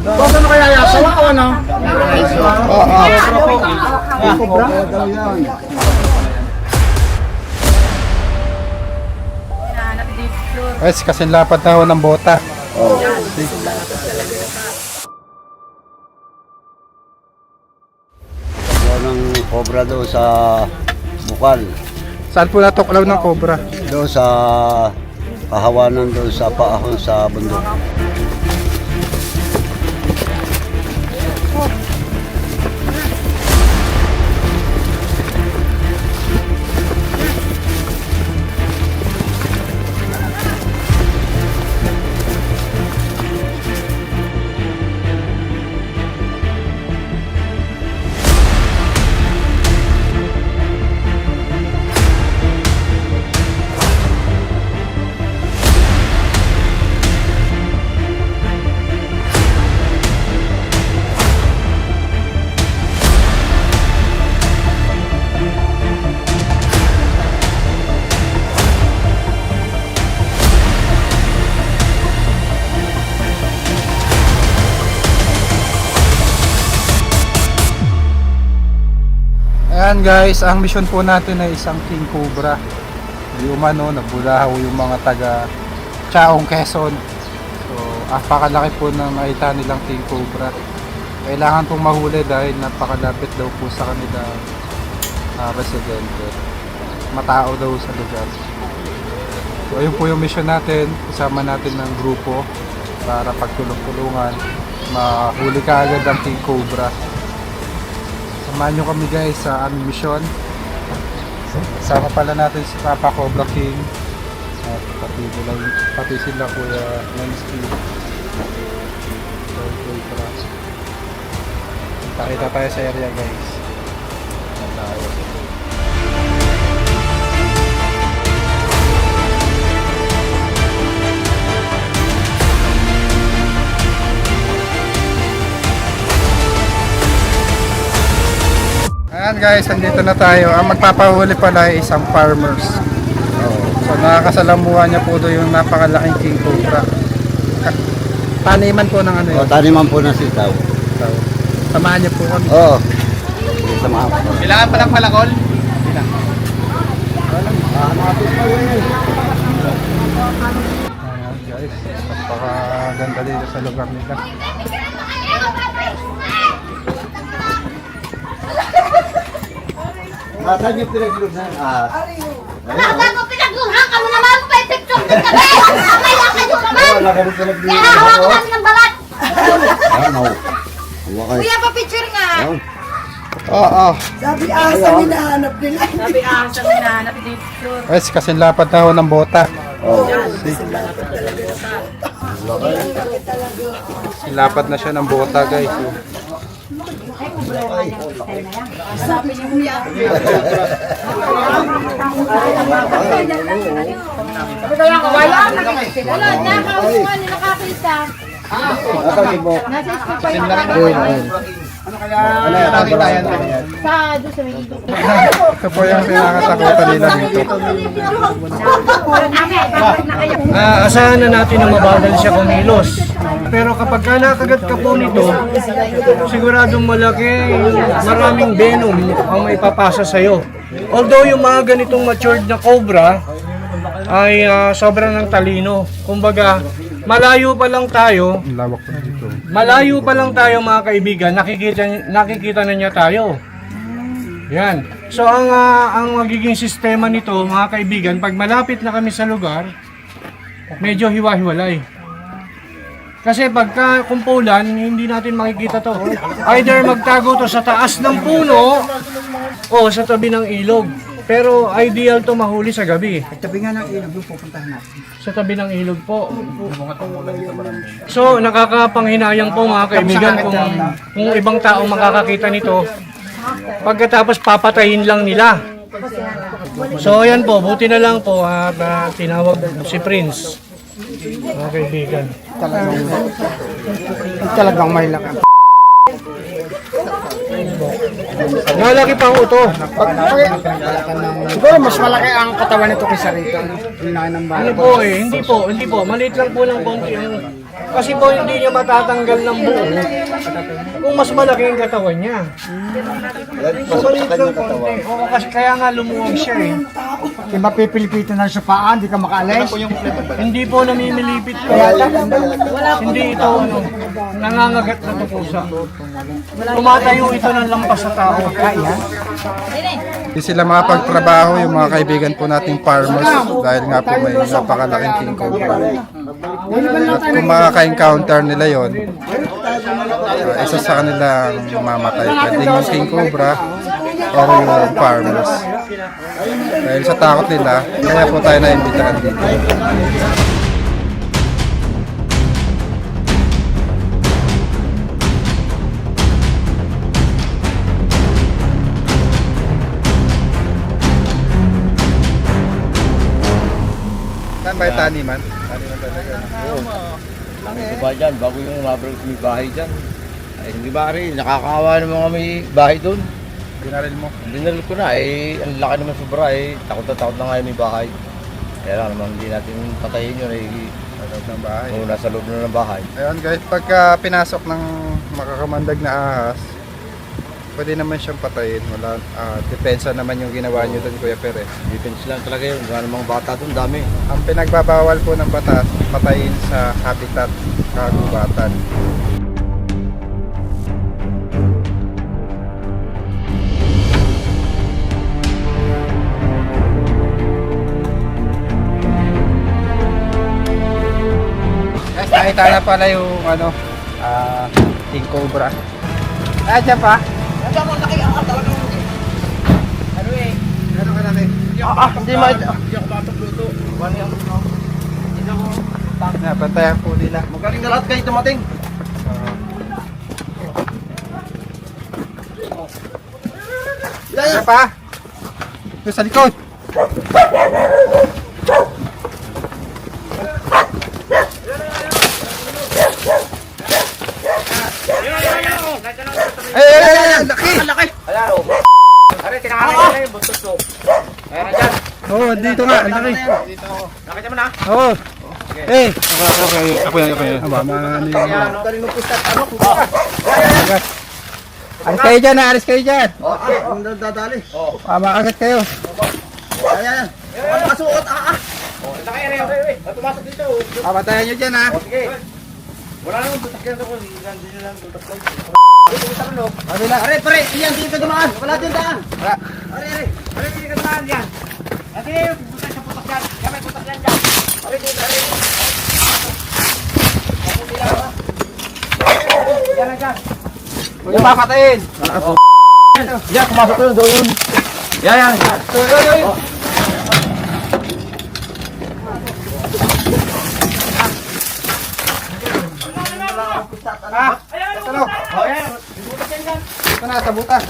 Baka na kaya yasawa o ano? Cobra? Ay, kasi lapad na ako ng bota. Ng cobra doon sa Bukal. Saan po natuklaw ng cobra? Doon sa kahawanan doon sa paahon sa bundok. Ayan guys, ang mission po natin ay isang king cobra. Yung umano, nagbulahaw yung mga taga Chaong, Quezon. So, napakalaki po ng nakita nilang king cobra. Kailangan pong mahuli dahil napakalapit daw po sa kanila residente. Matao daw sa lugar. So, ayun po yung mission natin. Kasama natin ng grupo para pagtulong-tulungan mahuli ka agad ang king cobra. Samahan nyo kami guys sa aming mission. Sama pala natin si Papa Cobra King at pati sila Kuya Nancy. Pakita tayo sa area guys. Ayan guys, andito na tayo. Ang magpapahuli pala ay isang farmers. So nakakasalamuhan niya po doon yung napakalaking king cobra. Taniman po ng ano yun? Taniman po ng sitaw. So, samahan niyo po kami. Oo. Samahan po. Kailangan pa ng palakol? Ayan guys, napakaganda dito sa lugar nila. Saan yung pinaglunan? Wala ko pinagluhan ka mo naman pa picture ka ba? Mamaya kayo naman. Wala ka rin pinaglunan. Kaya hawak ko namin ng balat. Ano? Kuya pa picture nga. Oo. Sabi asa hinahanap nila. Sabi sa hinahanap ni picture. Ay, kasi lapad na ako ng bota. Lapad na siya ng bota guys. Sabi ni Kuya. Kaya kawala na wala na kausuan ni nakakita. Nasa school pa yung Ano kaya nakita yan? sa doon sa may ito. Ito po yung pinakatakutan nila dito. Asahan na natin na mabagal siya kumilos. Pero kapag nakagat ka po nito, siguradong maraming venom ang maipapasa sa'yo. Although yung mga ganitong matured na cobra ay sobrang ng talino. Kumbaga, malayo pa lang tayo, Lawak po dito. malayo pa lang tayo mga kaibigan, nakikita na niya tayo. Yan. So ang magiging sistema nito mga kaibigan, pag malapit na kami sa lugar, medyo hiwa-hiwalay. Kasi pagka kumpulan, hindi natin makikita to. Either magtago to sa taas ng puno o sa tabi ng ilog. Pero ideal to mahuli sa gabi. Tabi nga ng ilog yung pupuntahan natin. Sa tabi ng ilog po. So, nakakapanghinayang po mga kaibigan kung ibang tao makakakita nito. Pagkatapos papatayin lang nila. So, ayan po, buti na lang po at tinawag si Prince. Mga kaibigan. Talagang may lakas. Malaki pang uto. Siguro mas malaki ang katawan nito kaysa rito. Yung ng Ano po eh, hindi po. Maliit lang po ng konti ang Kasi po hindi niya matatanggal ng buo kung mas malaki yung katawan niya. Mas maliit ng konti. Oo, kasi kaya nga lumuwag siya eh. Di mapipilipitin na sa paa, di ka makaalis. Hindi po namimilipit ko. Hindi ito ano, nangangagat na to pusa. Tumatayo ito ng lampas sa tao. Hindi sila makapagtrabaho yung mga kaibigan po nating farmers dahil nga po may napakalaking king cobra. At kung makaka-encounter nila yon, isa sa kanilang mamatay. Pwede yung king cobra or yung farmers. Dahil sa takot nila, kaya po tayo naimbitahan dito. Saan ba yung taniman? Taniman talaga. Diba dyan, bago yung mabrag may bahay dyan. Ay, hindi ba rin, nakakawa naman kami bahay doon. Binaril mo. Dinaril ko na, ang laki naman sobra takot na takot na nga yung may bahay. Kaya lang naman hindi natin patayin yun Sa loob ng bahay. kung nasa loob na ng bahay. Ayun guys, pagka pinasok ng makakamandag na ahas, pwede naman siyang patayin. Wala, depensa naman yung ginawa niyo doon, Kuya Perez. Defense lang talaga yun, gano'n mga bata doon, dami. Ang pinagbabawal po ng batas, patayin sa habitat kagubatan. Guys, nakita na pala yung king cobra. Nandiyan pa? Ano kalaki? Hindi ma... Nabantayan po nila. Magaling na lahat kayo tumating. Nandiyan pa? Yung sa likod. Ay, laki! Laki! Are, tinakalan ko na yung buntot ko. Meron dyan. Oo, dito nga, ang laki. Nakita mo na? Oo. Eh, ako yan. Ano yan? Alis kayo dyan, alis kayo dyan. Ang dadali. Makagat kayo. Ayan. Pasukot. Laki, are. Tumasok dito. Patayan nyo dyan ha. Sige. Wala naman butak yan ako. Hindi nyo lang butak ko. Kabila. Are, pare, iyan, di ka dumaan. Wala din daan. Wala. Are, hindi ka naman yan. Ate, butak sa putak yan. Kaya may putak yan dyan. Are, dito, are. Yan na dyan. Huwag yung papatayin. Yan, pumasok ko yun doon. Yan. Ano? Ito na, sa butas.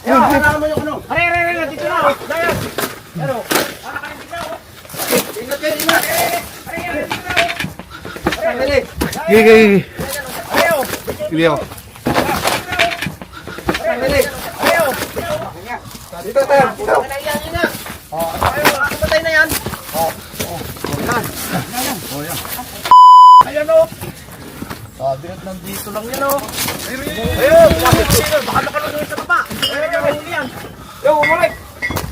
Kailangan mo yung ano. Are, dito na. Dayan. Ano? Ingat kayo, ingat. Gigi. Gigi ako. Dito tayo. Dito. Patay na yan. Ayan o. Birat nandito lang yan, oh. Ayun, baka nakalunod sa baba. Ayun, huli yan. Yo, umulit.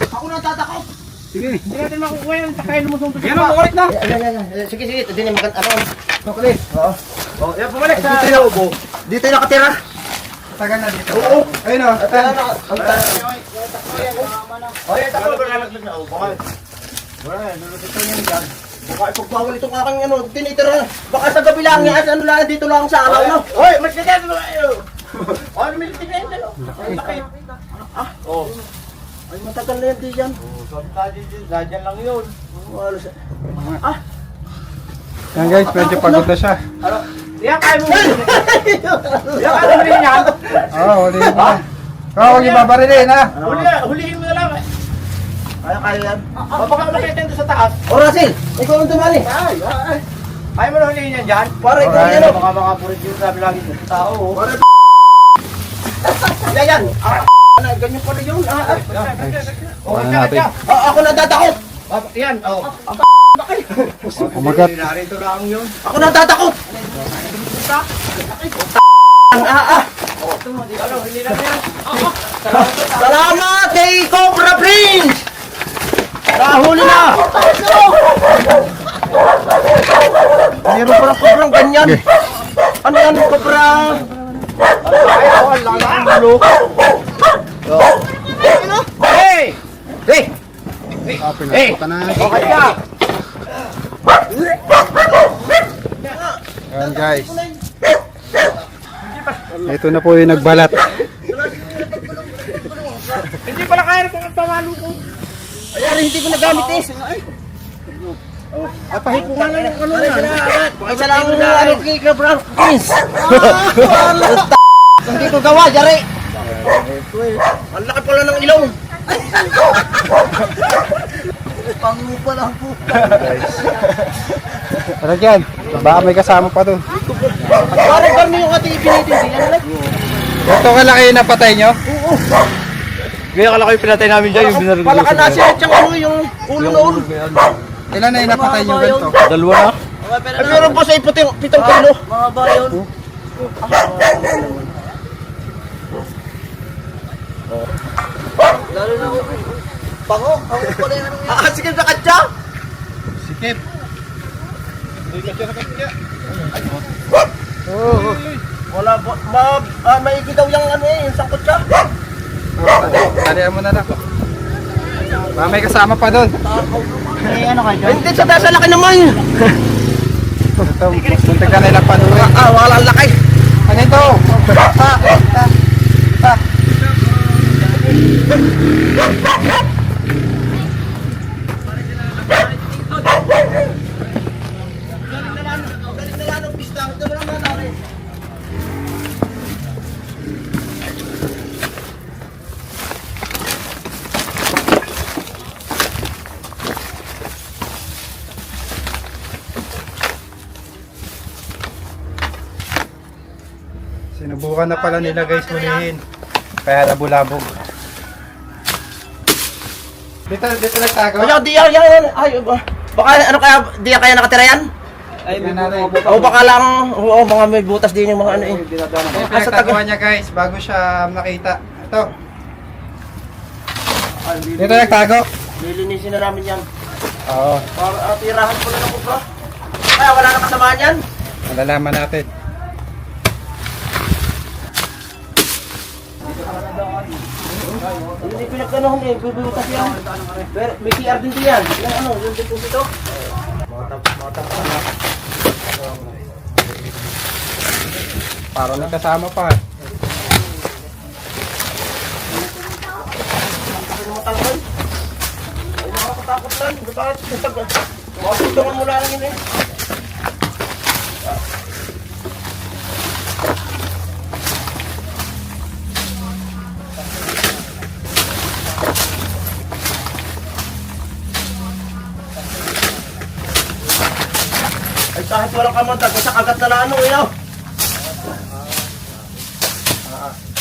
Ako na tatakot. Sige. Hindi natin makukuha yan. Kaya lumusong to sa Yan baba. o, umulit na. Sige, hindi na maganda. Ano? Makulit. Oh, yan, bumalik sa... Dito na ubo. Dito yung nakatira. Tagal na dito. Oo. Ayun o. Ayun, tako. Nalaglag na. Wala, nalulito niyan dyan. Baka ipagbawal itong aking ano, tinitira. Baka sa gabi lang yan, ano lang, dito lang sa araw, no? Hoy, mas na dyan. Oh, lumilitin na yan. Laki. Oh. Ay, matagal na yan, di yan. Dadyan lang yun. Yan guys, medyo pagod na siya. Yan, kaya mo. Yan, kaya mo rin yan. Oo, hulihin mo na. Huwag ibabarilin ha. Hulihin mo na lang. Kaya yan. Baka umakit yan doon sa taas. O, Russell, ikaw ang tumali. Ayaw mo na hulihin yan dyan? Para ikaw yan, oh. Baka makapurit yung sabi lagi ng tao. Yan. Ganyan pala yun. Ano natin? Ako na tatakot. Yan, oh. Umagat. Narito lang yun. Ako nang tatakot! Salamat kay Cobra Prince! Nahuli na! Meron pa ng Cobrang ganyan. Ano yan, Cobra? Ay, awal lang ang ulo. Hey! Hey! Hey! Okay ka! Ayan guys. Ito na po yung nagbalat. Hindi pala kaya kung pamalo ko. Ay, hindi ko nagamit eh. Pahipungan na yung ano na. Isa lang ano kay Cobra Prince. Hindi ko gawa, Jare. Ang laki pala ng ilong. Pangupa lang po. Ano dyan? Baka may kasama pa doon. Parang karni yung ating ipinitin. Ito kalaki yung napatay nyo? Kaya kalaki yung pinatay namin dyan, yung binaril. Pala ka nasa yung ano yung ulo na ulo. Ilan na yung napatay nyo ganito? Dalawa na. Ay, meron po sa iputong 7 kilo. Mga bayon. Lalo na ako. Pango. Ako pala yung ano yan. Sige sa katsa. Sikip. Wala po. Maigi daw yung ano eh. Yung sangkot siya. Talihan mo na lang. Baka may kasama pa doon. Hindi sa tasa laki naman. Ito, muntik ka nilang panuwi. Wala laki. Ano ito? Sinubukan na pala nila guys hulihin. Kaya nabulabog. Dito nagtago. Ay, di yan. Ay, baka ano kaya, di yan kaya nakatira yan? Ay, may O baka lang, oo, mga may butas din yung mga ano eh. pinagtaguan niya guys bago siya makita. Ito. Dito nagtago. Lilinisin na namin yan. Oo. Para tirahan ko na ng Cobra. Kaya wala na kasamaan yan. Malalaman natin. Hindi pinagtanong eh, bibutas yan. Pero may CR din yan. Yung ano, yung deposito. Parang may kasama pa. Matangkol. Ay, nakakatakot lang. Bakit? Makasundungan mo lang yun eh. Ay, kahit walang kamandag, basta kagat na ano eh, no?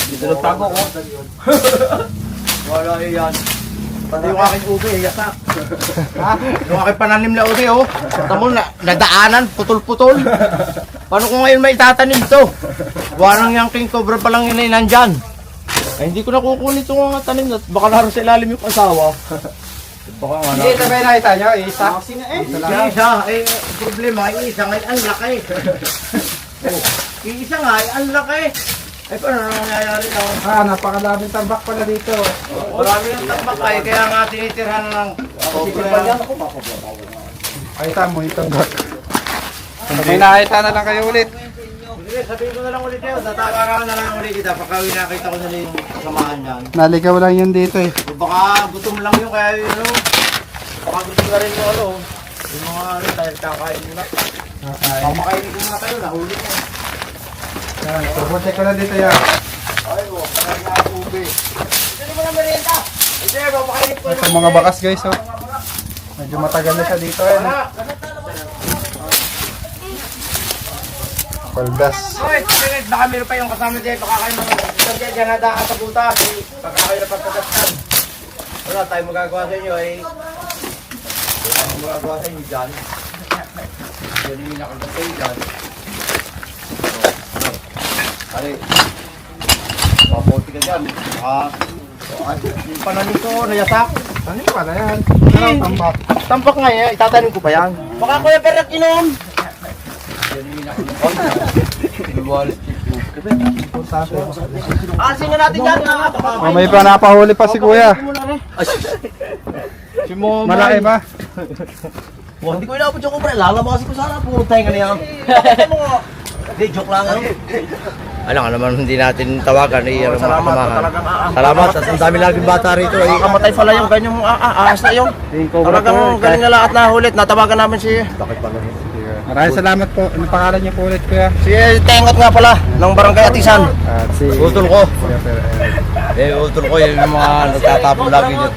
Dito lang tago ko. Wala yan. Pati yung aking ube, yasak. Yung aking pananim na ube, oh. Tamo na, nadaanan, putol-putol. Paano ko ngayon may itatanim to? Warang yung king cobra pa lang yun ay nandyan. Ay, hindi ko nakukunin itong mga tanim na. Baka naroon sa ilalim yung asawa. Baka nga Hindi, ito ba yung nakita nyo? Isa? Isa, problema, isa ngayon ang laki. Isa nga, ang laki. Ay, paano nangyayari daw? Napakalabing tambak pala dito. Marami ng tambak ay, kaya nga tinitirhan ng Ay, tamo yung tambak. May nakita na lang kayo ulit. Sige, sabihin ko na lang ulit kayo. Tatawaran na lang ulit kita. Pagka nakita ko na yung samahan yan. Naligaw lang yun dito eh. Baka gutom lang yun, kaya yun, ano. Baka gutom na rin yung ano. Yung mga ano, dahil kakain mo na. Baka makainin ko muna kayo, nahuli ko. Yan, turbo-check ko lang dito yan. Ay, kaya nga ube. Hindi mo na merienda. Hindi, papakainin ko. Ito mga bakas guys oh. Medyo matagal na siya dito eh. Paldas. Hoy, tingin, baka meron pa yung kasama dyan. Baka kayo mga dyan nadaan sa butas. Baka kayo napagkagastan. Wala tayong magagawa sa inyo eh. magagawa sa inyo dyan. Yan yung nakagapay dyan. Pare, paputi ka dyan. Yung pananim ko, nayasak. Ano yung pala yan? Ano, tambak? Tambak nga eh, itatanim ko pa yan. Baka Kuya Perak inom. Asin na natin yan. Oh, may pa napahuli pa si kuya. Si Momay. Malaki ba? Oh, hindi ko inabot yung kumpre. Lalabas ko sana. Putay nga niya. Hindi, joke lang. Alam ka naman, hindi natin tawagan. Salamat po talagang Salamat, at ang dami laging bata rito. Kamatay pala yung ganyang ahas na yung. Talagang galing na lahat na hulit. Natawagan namin si Bakit pala? Maraming salamat po. Anong pangalan niyo po ulit kuya? Tengot nga pala ng Barangay Atisan. At si Utol ko. Kuya Perak. Utol ko yung mga nagtatapon lagi dyan.